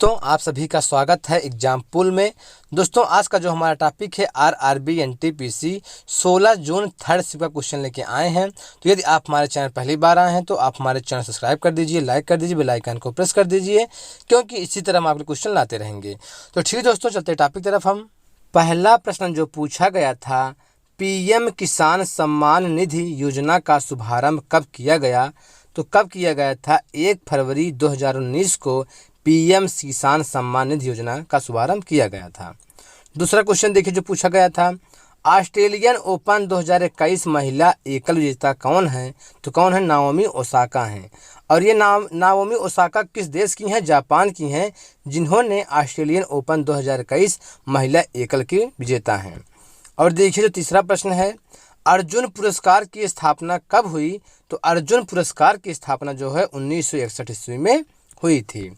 दोस्तों आप सभी का स्वागत है एग्जाम पूल में। दोस्तों आज का जो हमारा टॉपिक है RRB NTPC 16 June third shift का क्वेश्चन लेके आए हैं। तो यदि आप हमारे चैनल पहली बार आए हैं तो आप हमारे चैनल सब्सक्राइब कर दीजिए, लाइक कर दीजिए, बेल आइकन को प्रेस कर दीजिए, क्योंकि इसी तरह हम आपके क्वेश्चन लाते रहेंगे। तो ठीक है दोस्तों, चलते टॉपिक तरफ। हम पहला प्रश्न जो पूछा गया था, पीएम किसान सम्मान निधि योजना का शुभारंभ कब किया गया? तो कब किया गया था? 1 फरवरी 2019 को पीएम किसान सम्मान निधि योजना का शुभारंभ किया गया था। दूसरा क्वेश्चन देखिए जो पूछा गया था, ऑस्ट्रेलियन ओपन 2021 महिला एकल विजेता कौन है? तो कौन है? नाओमी ओसाका हैं। और ये नाओमी ओसाका किस देश की हैं? जापान की हैं, जिन्होंने ऑस्ट्रेलियन ओपन 2021 महिला एकल की विजेता हैं। और देखिए जो तीसरा प्रश्न है, अर्जुन पुरस्कार की स्थापना कब हुई? तो अर्जुन पुरस्कार की स्थापना जो है 1961 ईस्वी में हुई थी।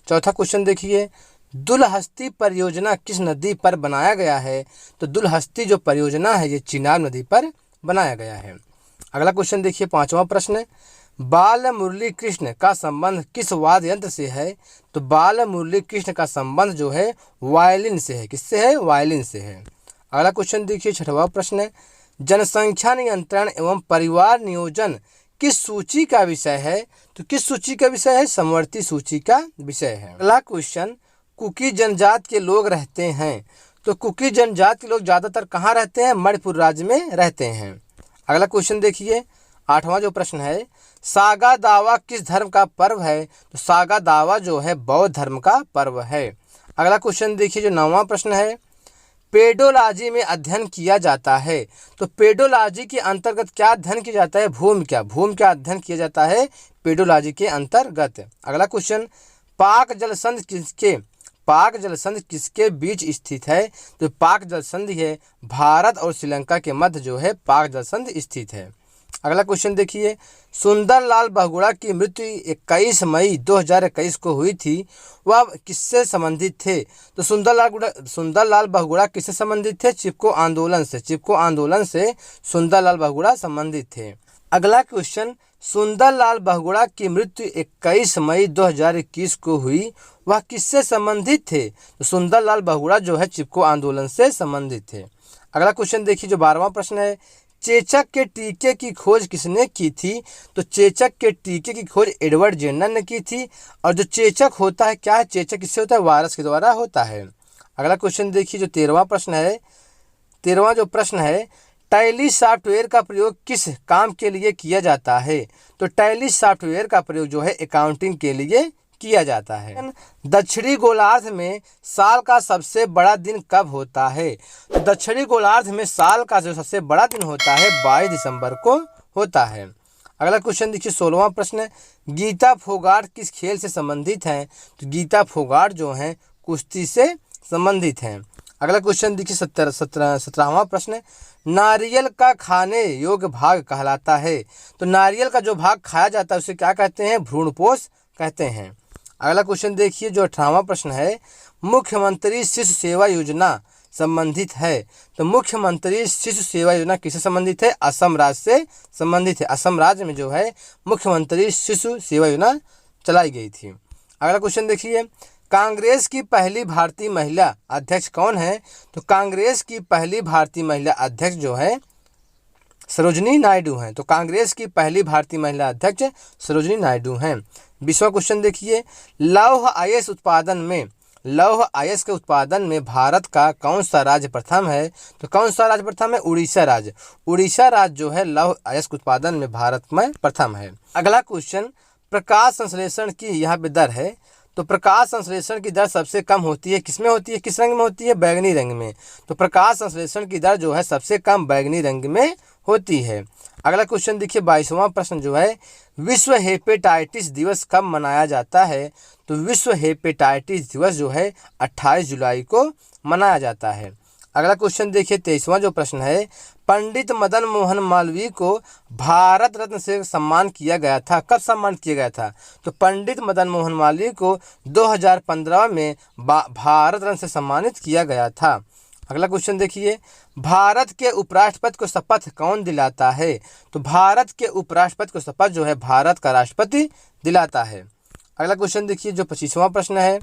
चौथा क्वेश्चन देखिए, दुलहस्ती परियोजना किस नदी पर बनाया गया है? तो दुलहस्ती जो परियोजना है ये चिनाब नदी पर बनाया गया है। अगला क्वेश्चन देखिए, पांचवा प्रश्न, बाल मुरली कृष्ण का संबंध किस वाद्य यंत्र से है? तो बाल मुरली कृष्ण का संबंध जो है वायलिन से है। किससे है? वायलिन से है। अगला क्वेश्चन देखिए, छठवां प्रश्न, जनसंख्या नियंत्रण एवं परिवार नियोजन किस सूची का विषय है? तो किस सूची का विषय है? समवर्ती सूची का विषय है। अगला क्वेश्चन, कुकी जनजाति के लोग रहते हैं। तो कुकी जनजाति के लोग ज्यादातर कहाँ रहते हैं? मणिपुर राज्य में रहते हैं। अगला क्वेश्चन देखिए, आठवां जो प्रश्न है, सागा दावा किस धर्म का पर्व है? तो सागा दावा जो है बौद्ध धर्म का पर्व है। अगला क्वेश्चन देखिए जो नौवां प्रश्न है, पेडोलॉजी में अध्ययन किया जाता है। तो पेडोलॉजी के अंतर्गत क्या अध्ययन किया जाता है? भूमि का अध्ययन किया जाता है पेडोलॉजी के अंतर्गत। अगला क्वेश्चन, पाक जलसंधि किसके बीच स्थित है? तो पाक जलसंधि है भारत और श्रीलंका के मध्य जो है पाक जलसंधि स्थित है। अगला क्वेश्चन देखिए, सुंदरलाल बहुगुणा की मृत्यु 21 मई 2021 को हुई थी, वह किससे संबंधित थे? तो सुंदरलाल बहुगुणा किससे संबंधित थे? चिपको आंदोलन से सुंदरलाल बहुगुणा संबंधित थे। अगला क्वेश्चन, सुंदरलाल बहुगुणा की मृत्यु 21 मई 2021 को हुई, वह किससे संबंधित थे? तो सुंदरलाल बहुगुणा जो है चिपको आंदोलन से संबंधित थे। अगला क्वेश्चन देखिए जो 12वां प्रश्न है, चेचक के टीके की खोज किसने की थी? तो चेचक के टीके की खोज एडवर्ड जेन्नर ने की थी। और जो चेचक होता है, क्या है? चेचक किससे होता है? वायरस के द्वारा होता है। अगला क्वेश्चन देखिए जो 13वां जो प्रश्न है, टैली सॉफ्टवेयर का प्रयोग किस काम के लिए किया जाता है? तो टैली सॉफ्टवेयर का प्रयोग जो है अकाउंटिंग के लिए किया जाता है। दक्षिणी गोलार्ध में साल का सबसे बड़ा दिन कब होता है? तो दक्षिणी गोलार्ध में साल का जो सबसे बड़ा दिन होता है 22 दिसंबर को होता है। अगला क्वेश्चन देखिए 16वां प्रश्न, गीता फोगाट किस खेल से संबंधित हैं? तो गीता फोगाट जो हैं कुश्ती से संबंधित हैं। अगला क्वेश्चन देखिए 17वां प्रश्न, नारियल का खाने योग्य भाग कहलाता है। तो नारियल का जो भाग खाया जाता है उसे क्या कहते हैं? भ्रूणपोष कहते हैं। अगला क्वेश्चन देखिए जो 18वां प्रश्न है, मुख्यमंत्री शिशु सेवा योजना संबंधित है। तो मुख्यमंत्री शिशु सेवा योजना किससे संबंधित है? असम राज्य से संबंधित है। असम राज्य में जो है मुख्यमंत्री शिशु सेवा योजना चलाई गई थी। अगला क्वेश्चन देखिए, कांग्रेस की पहली भारतीय महिला अध्यक्ष कौन है? तो कांग्रेस की पहली भारतीय महिला अध्यक्ष जो है सरोजिनी नायडू हैं। तो कांग्रेस की पहली भारतीय महिला अध्यक्ष सरोजिनी नायडू हैं। 20वां क्वेश्चन देखिए, लौह अयस्क के उत्पादन में भारत का कौन सा राज्य प्रथम है? तो कौन सा राज्य प्रथम है? उड़ीसा राज्य जो है लौह अयस्क उत्पादन में भारत में प्रथम है। अगला क्वेश्चन, प्रकाश संश्लेषण की यहाँ पे दर है। तो प्रकाश संश्लेषण की दर सबसे कम होती है किसमें होती है? किस रंग में होती है? बैगनी रंग में। तो प्रकाश संश्लेषण की दर जो है सबसे कम बैगनी रंग में होती है। अगला क्वेश्चन देखिए 22वां प्रश्न जो है, विश्व हेपेटाइटिस दिवस कब मनाया जाता है? तो विश्व हेपेटाइटिस दिवस जो है 28 जुलाई को मनाया जाता है। अगला क्वेश्चन देखिए 23वां जो प्रश्न है, पंडित मदन मोहन मालवीय को भारत रत्न से सम्मान किया गया था। कब सम्मान किया गया था? तो पंडित मदन मोहन मालवीय को 2015 में भारत रत्न से सम्मानित किया गया था। अगला क्वेश्चन देखिए, भारत के उपराष्ट्रपति को शपथ कौन दिलाता है? तो भारत के उपराष्ट्रपति को शपथ जो है भारत का राष्ट्रपति दिलाता है। अगला क्वेश्चन देखिए जो 25वां प्रश्न है,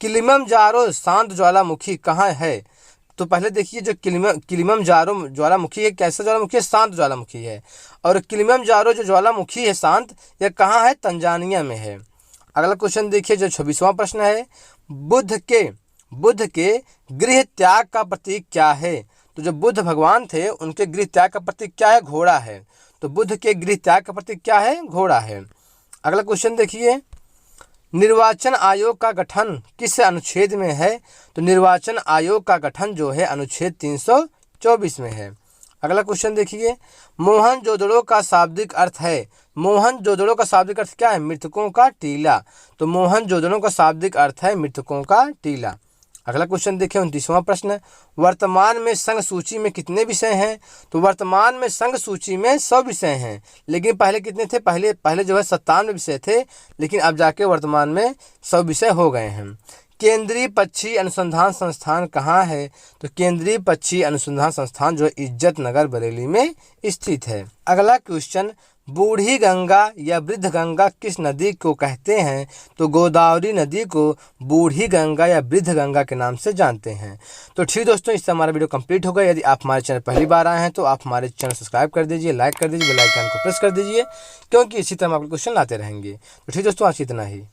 किलिमंजारो शांत ज्वालामुखी कहाँ है? तो पहले देखिए, जो किलिमंजारो ज्वालामुखी है, कैसा ज्वालामुखी है? शांत ज्वालामुखी है। और किलिमंजारो जो ज्वालामुखी है शांत, यह कहाँ है? तंजानिया में है। अगला क्वेश्चन देखिए, जो 26वां प्रश्न है, बुद्ध के गृह त्याग का प्रतीक क्या है? तो जो बुद्ध भगवान थे, उनके गृह त्याग का प्रतीक क्या है? घोड़ा है। तो बुद्ध के गृह त्याग का प्रतीक क्या है? घोड़ा है। अगला क्वेश्चन देखिए, निर्वाचन आयोग का गठन किस अनुच्छेद में है? तो निर्वाचन आयोग का गठन जो है अनुच्छेद 324 में है। अगला क्वेश्चन देखिए, मोहनजोदड़ो का शाब्दिक अर्थ है? मोहनजोदड़ो का शाब्दिक अर्थ क्या है? मृतकों का टीला। तो मोहनजोदड़ो का शाब्दिक अर्थ है मृतकों का टीला। अगला क्वेश्चन देखिए, 29वां प्रश्न, वर्तमान में संघ सूची में कितने विषय हैं? तो वर्तमान में संघ सूची में 100 विषय हैं, लेकिन पहले कितने थे? पहले जो है 97 विषय थे, लेकिन अब जाके वर्तमान में 100 विषय हो गए हैं। केंद्रीय पक्षी अनुसंधान संस्थान कहाँ है? तो केंद्रीय पक्षी अनुसंधान संस्थान जो है इज्जत नगर बरेली में स्थित है। अगला क्वेश्चन, बूढ़ी गंगा या वृद्ध गंगा किस नदी को कहते हैं? तो गोदावरी नदी को बूढ़ी गंगा या वृद्ध गंगा के नाम से जानते हैं। तो ठीक दोस्तों, इससे हमारा वीडियो कंप्लीट हो गया। यदि आप हमारे चैनल पहली बार आए हैं तो आप हमारे चैनल सब्सक्राइब कर दीजिए, लाइक कर दीजिए, बेल आइकन को प्रेस कर दीजिए, क्योंकि इसी तरह हम आपको क्वेश्चन लाते रहेंगे। तो ठीक दोस्तों, आज इतना ही।